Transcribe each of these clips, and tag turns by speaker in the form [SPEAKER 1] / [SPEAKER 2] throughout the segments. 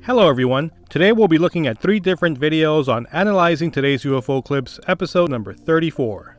[SPEAKER 1] Hello everyone, today we'll be looking at 3 different videos on analyzing today's UFO clips, episode number 34.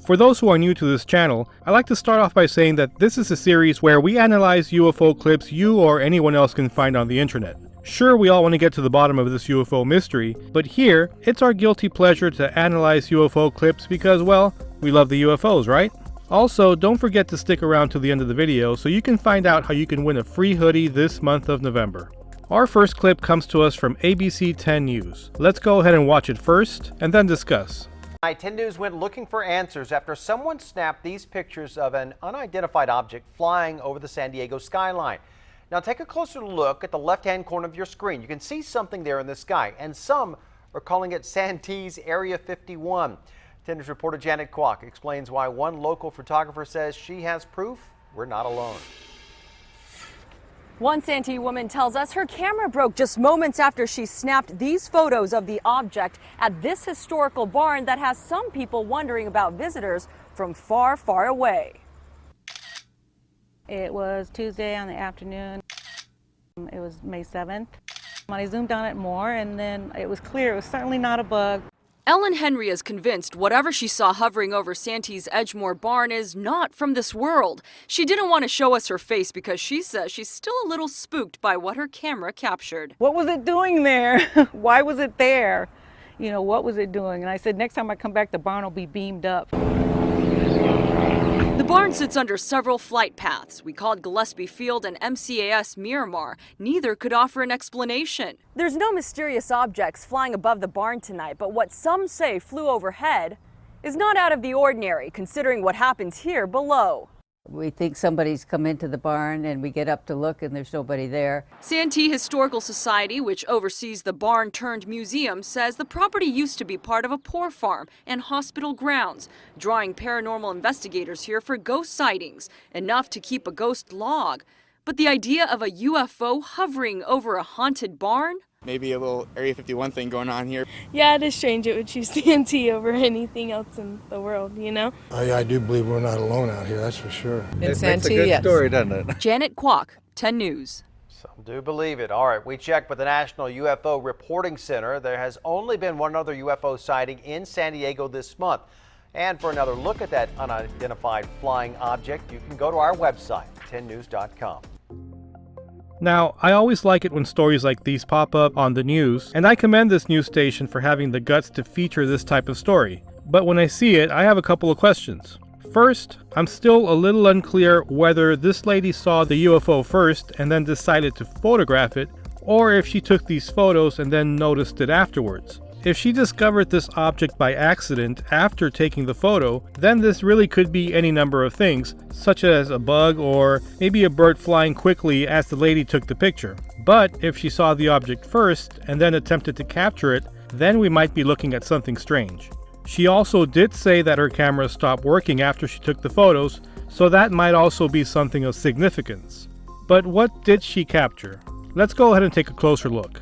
[SPEAKER 1] For those who are new to this channel, I'd like to start off by saying that this is a series where we analyze UFO clips you or anyone else can find on the internet. Sure, we all want to get to the bottom of this UFO mystery, but here, it's our guilty pleasure to analyze UFO clips because, well, we love the UFOs, right? Also, don't forget to stick around to the end of the video so you can find out how you can win a free hoodie this month of November. Our first clip comes to us from ABC 10 News. Let's go ahead and watch it first, and then discuss.
[SPEAKER 2] 10 News went looking for answers after someone snapped these pictures of an unidentified object flying over the San Diego skyline. Now take a closer look at the left-hand corner of your screen. You can see something there in the sky, and some are calling it Santee's Area 51. 10 News reporter Janet Kwok explains why one local photographer says she has proof we're not alone.
[SPEAKER 3] One Santee woman tells us her camera broke just moments after she snapped these photos of the object at this historical barn that has some people wondering about visitors from far, far away.
[SPEAKER 4] It was Tuesday on the afternoon. It was May 7th. I zoomed on it more and then it was clear. It was certainly not a bug.
[SPEAKER 3] Ellen Henry is convinced whatever she saw hovering over Santee's Edgemoor barn is not from this world. She didn't want to show us her face because she says she's still a little spooked by what her camera captured.
[SPEAKER 4] What was it doing there? Why was it there? You know, what was it doing? And I said, next time I come back, the barn will be beamed up.
[SPEAKER 3] The barn sits under several flight paths. We called Gillespie Field and MCAS Miramar. Neither could offer an explanation. There's no mysterious objects flying above the barn tonight, but what some say flew overhead is not out of the ordinary, considering what happens here below.
[SPEAKER 5] We think somebody's come into the barn and we get up to look and there's nobody there.
[SPEAKER 3] Santee Historical Society, which oversees the barn-turned-museum, says the property used to be part of a poor farm and hospital grounds, drawing paranormal investigators here for ghost sightings, enough to keep a ghost log. But the idea of a UFO hovering over a haunted barn?
[SPEAKER 6] Maybe a little Area 51 thing going on here.
[SPEAKER 7] Yeah, it is strange it would choose Santee over anything else in the world, you know?
[SPEAKER 8] I do believe we're not alone out here, that's for sure.
[SPEAKER 9] In Santee, yes. It's a good story, doesn't it?
[SPEAKER 3] Janet Kwok, 10 News.
[SPEAKER 2] Some do believe it. All right, we checked with the National UFO Reporting Center. There has only been one other UFO sighting in San Diego this month. And for another look at that unidentified flying object, you can go to our website, 10news.com.
[SPEAKER 1] Now, I always like it when stories like these pop up on the news, and I commend this news station for having the guts to feature this type of story. But when I see it, I have a couple of questions. First, I'm still a little unclear whether this lady saw the UFO first and then decided to photograph it, or if she took these photos and then noticed it afterwards. If she discovered this object by accident after taking the photo, then this really could be any number of things, such as a bug or maybe a bird flying quickly as the lady took the picture. But if she saw the object first and then attempted to capture it, then we might be looking at something strange. She also did say that her camera stopped working after she took the photos, so that might also be something of significance. But what did she capture? Let's go ahead and take a closer look.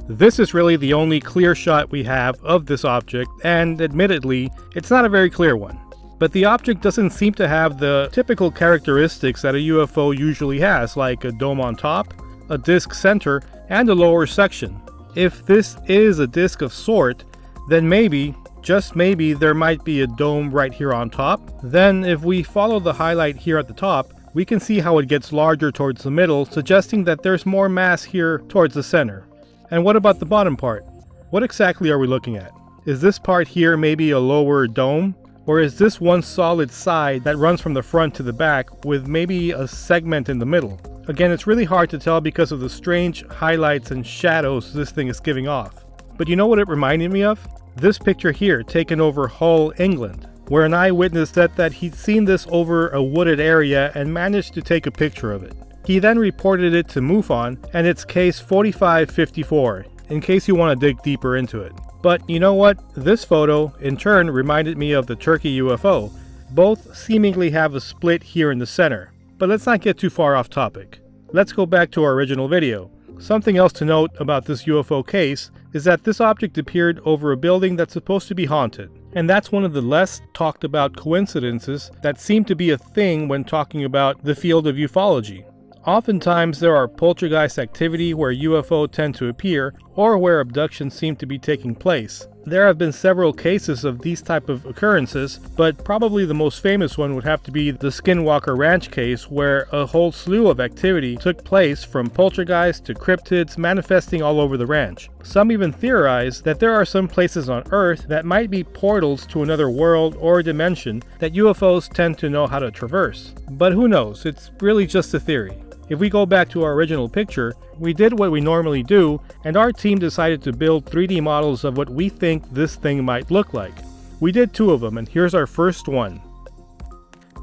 [SPEAKER 1] This is really the only clear shot we have of this object, and admittedly, it's not a very clear one. But the object doesn't seem to have the typical characteristics that a UFO usually has, like a dome on top, a disc center, and a lower section. If this is a disc of sort, then maybe, just maybe, there might be a dome right here on top. Then if we follow the highlight here at the top, we can see how it gets larger towards the middle, suggesting that there's more mass here towards the center. And what about the bottom part? What exactly are we looking at? Is this part here maybe a lower dome? Or is this one solid side that runs from the front to the back with maybe a segment in the middle? Again, it's really hard to tell because of the strange highlights and shadows this thing is giving off. But you know what it reminded me of? This picture here taken over Hull, England, where an eyewitness said that he'd seen this over a wooded area and managed to take a picture of it. He then reported it to MUFON, and it's case 4554, in case you want to dig deeper into it. But you know what? This photo, in turn, reminded me of the Turkey UFO. Both seemingly have a split here in the center. But let's not get too far off topic. Let's go back to our original video. Something else to note about this UFO case is that this object appeared over a building that's supposed to be haunted. And that's one of the less talked about coincidences that seem to be a thing when talking about the field of ufology. Oftentimes there are poltergeist activity where UFO tend to appear or where abductions seem to be taking place. There have been several cases of these type of occurrences, but probably the most famous one would have to be the Skinwalker Ranch case, where a whole slew of activity took place from poltergeists to cryptids manifesting all over the ranch. Some even theorize that there are some places on Earth that might be portals to another world or dimension that UFOs tend to know how to traverse. But who knows, it's really just a theory. If we go back to our original picture, we did what we normally do, and our team decided to build 3D models of what we think this thing might look like. We did 2 of them, and here's our first one.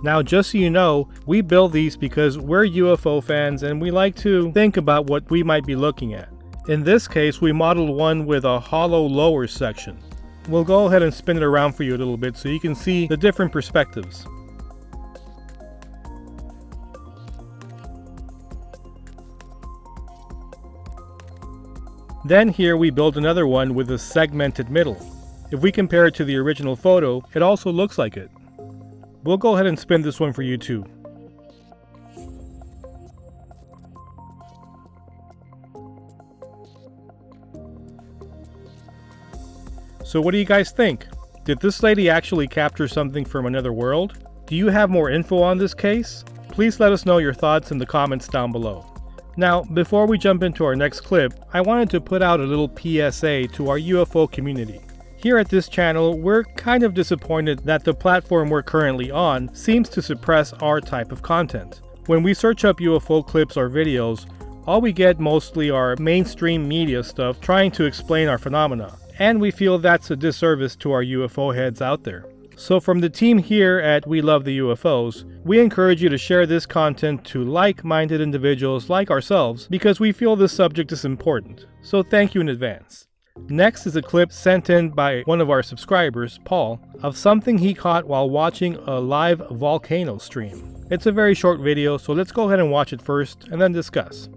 [SPEAKER 1] Now, just so you know, we build these because we're UFO fans and we like to think about what we might be looking at. In this case, we modeled one with a hollow lower section. We'll go ahead and spin it around for you a little bit so you can see the different perspectives. Then here we build another one with a segmented middle. If we compare it to the original photo, it also looks like it. We'll go ahead and spin this one for you too. So what do you guys think? Did this lady actually capture something from another world? Do you have more info on this case? Please let us know your thoughts in the comments down below. Now, before we jump into our next clip, I wanted to put out a little PSA to our UFO community. Here at this channel, we're kind of disappointed that the platform we're currently on seems to suppress our type of content. When we search up UFO clips or videos, all we get mostly are mainstream media stuff trying to explain our phenomena, and we feel that's a disservice to our UFO heads out there. So from the team here at We Love the UFOs, we encourage you to share this content to like-minded individuals like ourselves because we feel this subject is important. So thank you in advance. Next is a clip sent in by one of our subscribers, Paul, of something he caught while watching a live volcano stream. It's a very short video, so let's go ahead and watch it first and then discuss.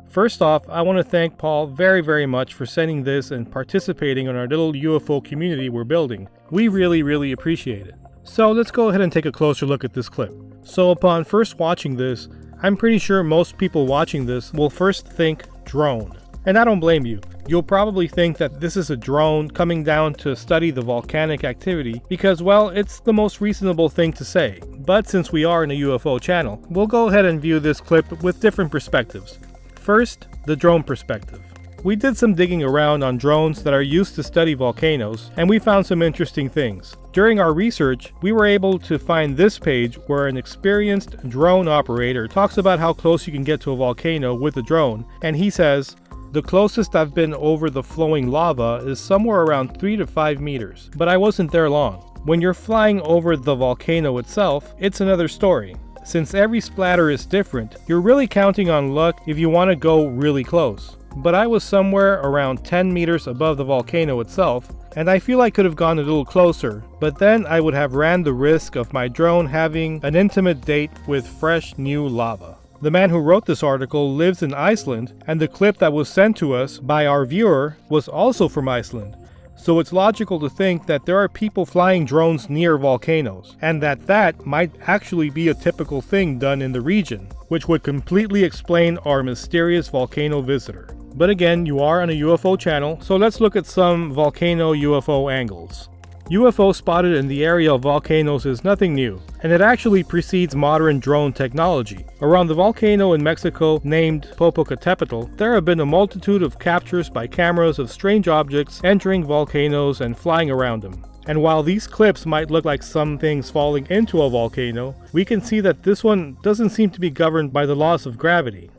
[SPEAKER 1] First off, I want to thank Paul very much for sending this and participating in our little UFO community we're building. We really appreciate it. So let's go ahead and take a closer look at this clip. So upon first watching this, I'm pretty sure most people watching this will first think drone. And I don't blame you. You'll probably think that this is a drone coming down to study the volcanic activity because, well, it's the most reasonable thing to say. But since we are in a UFO channel, we'll go ahead and view this clip with different perspectives. First, the drone perspective. We did some digging around on drones that are used to study volcanoes, and we found some interesting things. During our research, we were able to find this page where an experienced drone operator talks about how close you can get to a volcano with a drone, and he says, "The closest I've been over the flowing lava is somewhere around 3 to 5 meters, but I wasn't there long. When you're flying over the volcano itself, it's another story. Since every splatter is different, you're really counting on luck if you want to go really close. But I was somewhere around 10 meters above the volcano itself, and I feel I could have gone a little closer, but then I would have ran the risk of my drone having an intimate date with fresh new lava." The man who wrote this article lives in Iceland, and the clip that was sent to us by our viewer was also from Iceland. So it's logical to think that there are people flying drones near volcanoes, and that might actually be a typical thing done in the region, which would completely explain our mysterious volcano visitor. But again, you are on a UFO channel, so let's look at some volcano UFO angles. UFO spotted in the area of volcanoes is nothing new, and it actually precedes modern drone technology. Around the volcano in Mexico named Popocatépetl, there have been a multitude of captures by cameras of strange objects entering volcanoes and flying around them. And while these clips might look like some things falling into a volcano, we can see that this one doesn't seem to be governed by the laws of gravity.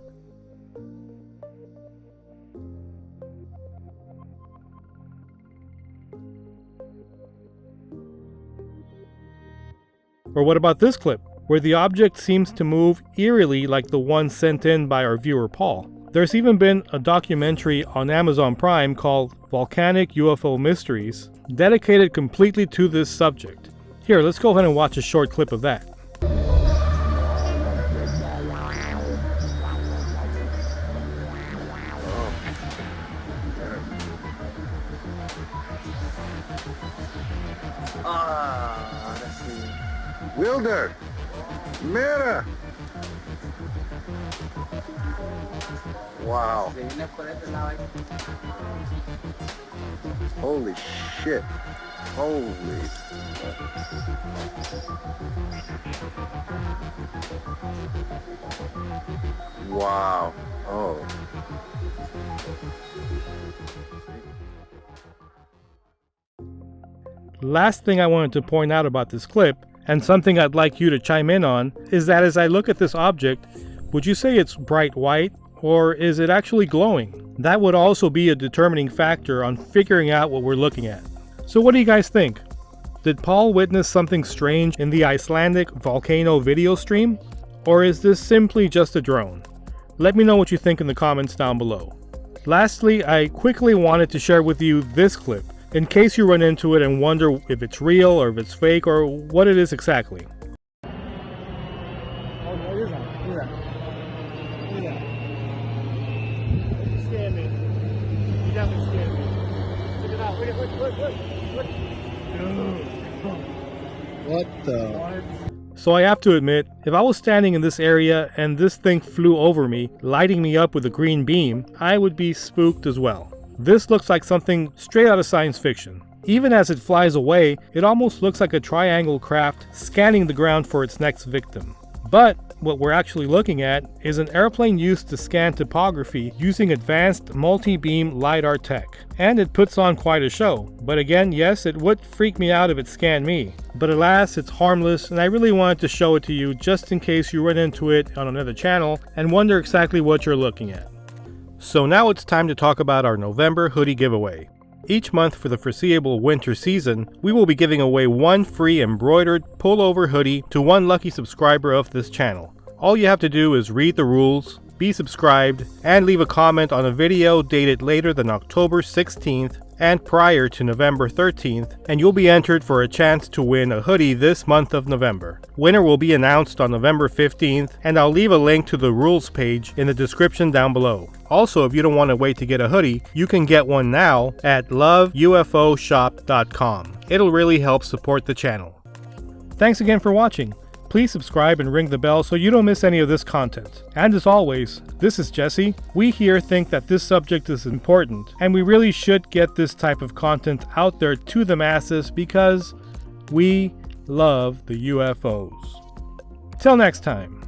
[SPEAKER 1] Or what about this clip, where the object seems to move eerily like the one sent in by our viewer Paul? There's even been a documentary on Amazon Prime called Volcanic UFO Mysteries, dedicated completely to this subject. Here, let's go ahead and watch a short clip of that.
[SPEAKER 9] Wilder! Mira! Wow. Holy shit. Holy. Wow. Oh.
[SPEAKER 1] Last thing I wanted to point out about this clip, and something I'd like you to chime in on, is that as I look at this object, would you say it's bright white, or is it actually glowing? That would also be a determining factor on figuring out what we're looking at. So what do you guys think? Did Paul witness something strange in the Icelandic volcano video stream? Or is this simply just a drone? Let me know what you think in the comments down below. Lastly, I quickly wanted to share with you this clip, in case you run into it and wonder if it's real or if it's fake or what it is exactly.
[SPEAKER 8] What the?
[SPEAKER 1] So I have to admit, if I was standing in this area and this thing flew over me, lighting me up with a green beam, I would be spooked as well. This looks like something straight out of science fiction. Even as it flies away, it almost looks like a triangle craft scanning the ground for its next victim. But what we're actually looking at is an airplane used to scan topography using advanced multi-beam LiDAR tech. And it puts on quite a show. But again, yes, it would freak me out if it scanned me. But alas, it's harmless, and I really wanted to show it to you just in case you run into it on another channel and wonder exactly what you're looking at. So now it's time to talk about our November hoodie giveaway. Each month for the foreseeable winter season, we will be giving away one free embroidered pullover hoodie to one lucky subscriber of this channel. All you have to do is read the rules, be subscribed, and leave a comment on a video dated later than October 16th and prior to November 13th, and you'll be entered for a chance to win a hoodie this month of November. Winner will be announced on November 15th, and I'll leave a link to the rules page in the description down below. Also, if you don't want to wait to get a hoodie, you can get one now at loveUFOshop.com. It'll really help support the channel. Thanks again for watching. Please subscribe and ring the bell so you don't miss any of this content. And as always, this is Jesse. We here think that this subject is important, and we really should get this type of content out there to the masses because we love the UFOs. Till next time.